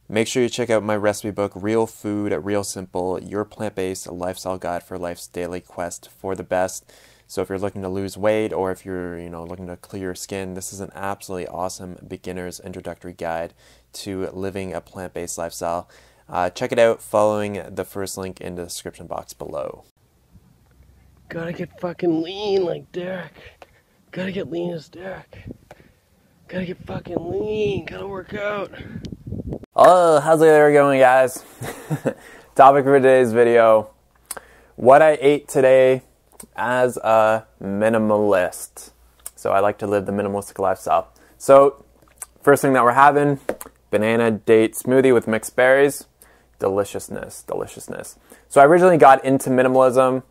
Make sure you check out my recipe book, Real Food, Real Simple, Your Plant-Based Lifestyle Guide for Life's Daily Quest for the Best. So if you're looking to lose weight or if you're, looking to clear your skin, this is an absolutely awesome beginner's introductory guide to living a plant-based lifestyle. Check it out following the first link in the description box below. Gotta get fucking lean like Derek. Gotta get lean as Derek. Gotta get fucking lean. Gotta work out. Oh, how's it going, guys? Topic for today's video: what I ate today as a minimalist. So I like to live the minimalistic lifestyle. So first thing that we're having, banana date smoothie with mixed berries. Deliciousness. So I originally got into minimalism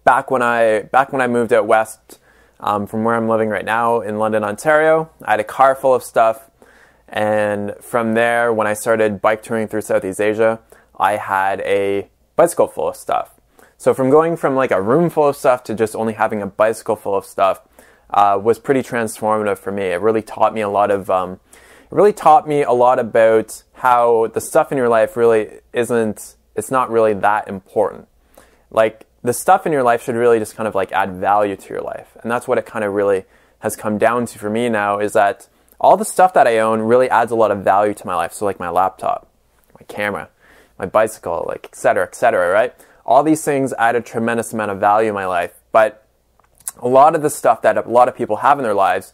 back when I moved out west from where I'm living right now in London, Ontario. I had a car full of stuff, and from there, when I started bike touring through Southeast Asia, I had a bicycle full of stuff. So from going from like a room full of stuff to just only having a bicycle full of stuff was pretty transformative for me. It really taught me a lot about how the stuff in your life really it's not really that important. Like, the stuff in your life should really just kind of like add value to your life. And that's what it kind of really has come down to for me now, is that all the stuff that I own really adds a lot of value to my life. So like my laptop, my camera, my bicycle, like et cetera, right? All these things add a tremendous amount of value in my life. But a lot of the stuff that a lot of people have in their lives,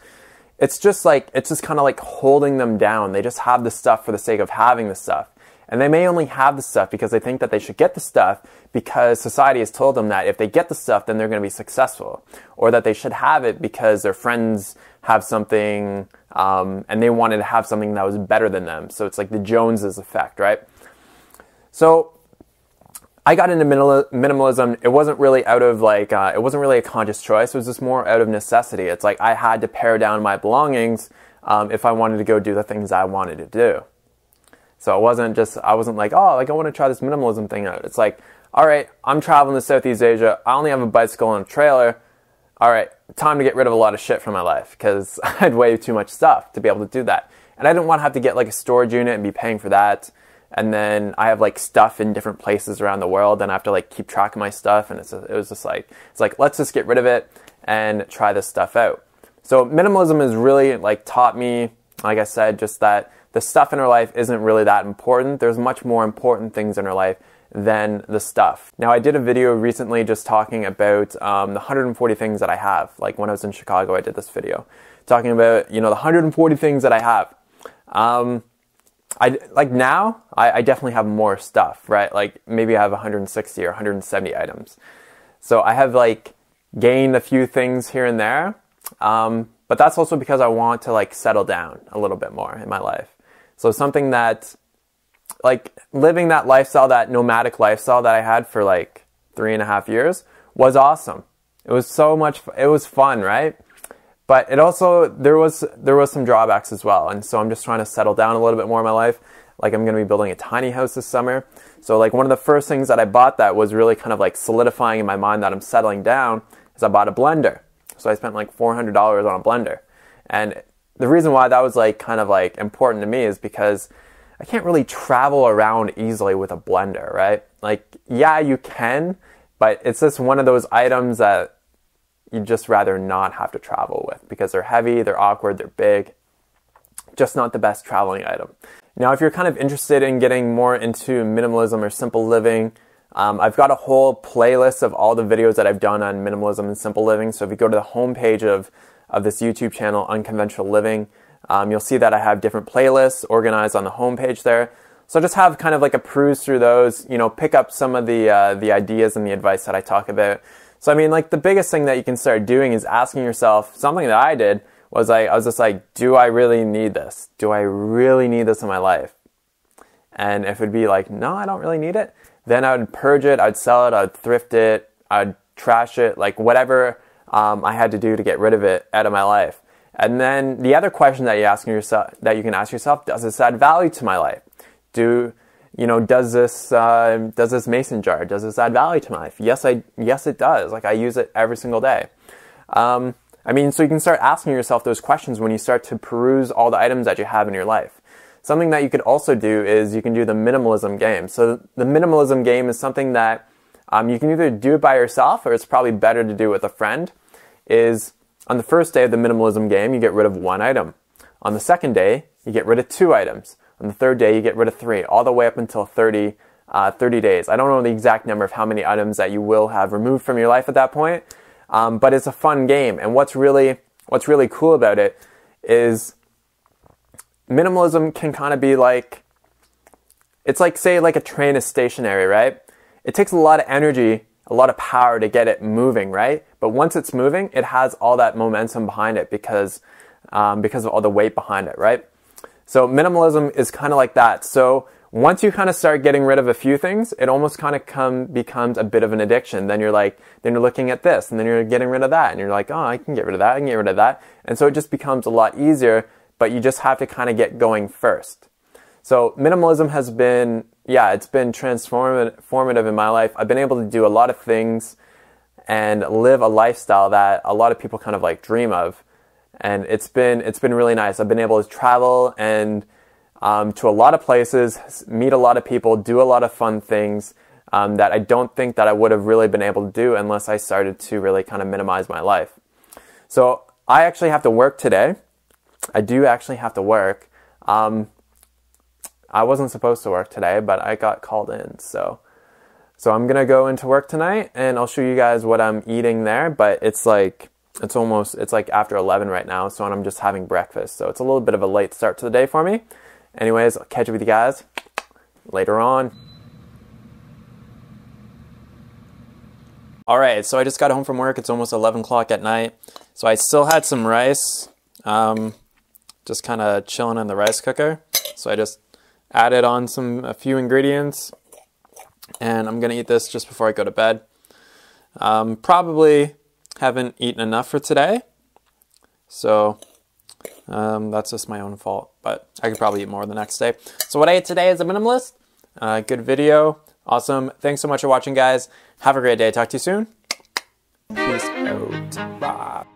it's just kind of like holding them down. They just have the stuff for the sake of having the stuff. And they may only have the stuff because they think that they should get the stuff because society has told them that if they get the stuff, then they're going to be successful. Or that they should have it because their friends have something and they wanted to have something that was better than them. So it's like the Joneses effect, right? So I got into minimalism. It wasn't really it wasn't really a conscious choice. It was just more out of necessity. It's like I had to pare down my belongings if I wanted to go do the things I wanted to do. So I wasn't like, I want to try this minimalism thing out. It's like, all right, I'm traveling to Southeast Asia. I only have a bicycle and a trailer. All right, time to get rid of a lot of shit from my life because I had way too much stuff to be able to do that. And I didn't want to have to get like a storage unit and be paying for that. And then I have like stuff in different places around the world and I have to like keep track of my stuff. And it's like, let's just get rid of it and try this stuff out. So minimalism has really like taught me, like I said, just that the stuff in our life isn't really that important. There's much more important things in our life than the stuff. Now, I did a video recently just talking about the 140 things that I have. Like when I was in Chicago, I did this video talking about, the 140 things that I have. I definitely have more stuff, right? Like maybe I have 160 or 170 items. So I have like gained a few things here and there. But that's also because I want to like settle down a little bit more in my life. So something that, like living that lifestyle, that nomadic lifestyle that I had for like 3.5 years was awesome. It was it was fun, right? But it also, there was some drawbacks as well. And so I'm just trying to settle down a little bit more in my life. Like I'm going to be building a tiny house this summer. So like one of the first things that I bought that was really kind of like solidifying in my mind that I'm settling down is I bought a blender. So I spent like $400 on a blender. And the reason why that was like kind of like important to me is because I can't really travel around easily with a blender, right? Like, yeah, you can, but it's just one of those items that you'd just rather not have to travel with because they're heavy, they're awkward, they're big. Just not the best traveling item. Now, if you're kind of interested in getting more into minimalism or simple living, I've got a whole playlist of all the videos that I've done on minimalism and simple living. So if you go to the homepage of this YouTube channel, Unconventional Living, you'll see that I have different playlists organized on the homepage there. So just have kind of like a peruse through those, pick up some of the ideas and the advice that I talk about. So I mean, like the biggest thing that you can start doing is asking yourself, something that I did was I was just like, do I really need this? Do I really need this in my life? And if it'd be like, no, I don't really need it, then I would purge it, I'd sell it, I'd thrift it, I'd trash it, like whatever I had to do to get rid of it out of my life. And then the other question that you can ask yourself, does this add value to my life? Does this mason jar, does this add value to my life? Yes, it does. Like I use it every single day. So you can start asking yourself those questions when you start to peruse all the items that you have in your life. something that you could also do is you can do the minimalism game. So the minimalism game is something that you can either do it by yourself, or it's probably better to do it with a friend. Is on the first day of the minimalism game, you get rid of 1 item. On the second day, you get rid of 2 items. On the third day, you get rid of 3, all the way up until 30 days. I don't know the exact number of how many items that you will have removed from your life at that point, but it's a fun game. And what's really cool about it is minimalism can kind of be like, it's like, say, like a train is stationary, right? It takes a lot of energy, a lot of power to get it moving, right? But once it's moving, it has all that momentum behind it because of all the weight behind it, right? So minimalism is kind of like that. So once you kind of start getting rid of a few things, it almost kind of becomes a bit of an addiction. Then you're looking at this, and then you're getting rid of that, and you're like, oh, I can get rid of that, I can get rid of that. And so it just becomes a lot easier, but you just have to kind of get going first. So minimalism has been, it's been transformative in my life. I've been able to do a lot of things and live a lifestyle that a lot of people kind of like dream of. And it's been really nice. I've been able to travel and to a lot of places, meet a lot of people, do a lot of fun things that I don't think that I would have really been able to do unless I started to really kind of minimize my life. So I actually have to work today. I do actually have to work. I wasn't supposed to work today, but I got called in. So I'm going to go into work tonight, and I'll show you guys what I'm eating there. But it's like after 11 right now, so I'm just having breakfast. So it's a little bit of a late start to the day for me. Anyways, I'll catch up with you guys later on. All right, so I just got home from work. It's almost 11 o'clock at night. So I still had some rice, just kind of chilling in the rice cooker. So I just added on a few ingredients, and I'm gonna eat this just before I go to bed. Probably haven't eaten enough for today, so that's just my own fault, but I could probably eat more the next day. So what I ate today is a minimalist. Good video. Awesome. Thanks so much for watching, guys. Have a great day. Talk to you soon. Peace out. Bye.